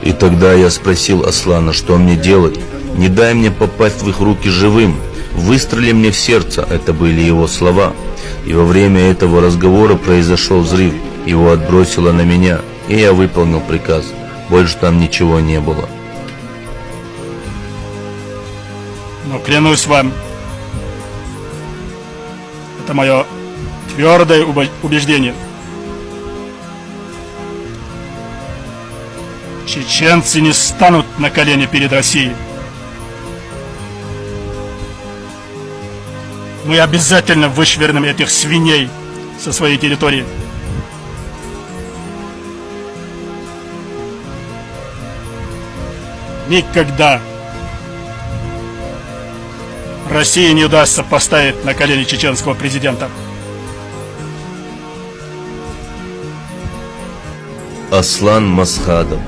И тогда я спросил Аслана, что мне делать. «Не дай мне попасть в их руки живым. Выстрели мне в сердце», это были его слова. И во время этого разговора произошел взрыв. Его отбросило на меня, и я выполнил приказ. Больше там ничего не было. Но клянусь вам, это мое твердое убеждение. Чеченцы не станут на колени перед Россией. Мы обязательно вышвырнем этих свиней со своей территории. Никогда России не удастся поставить на колени чеченского президента. Аслан Масхадов.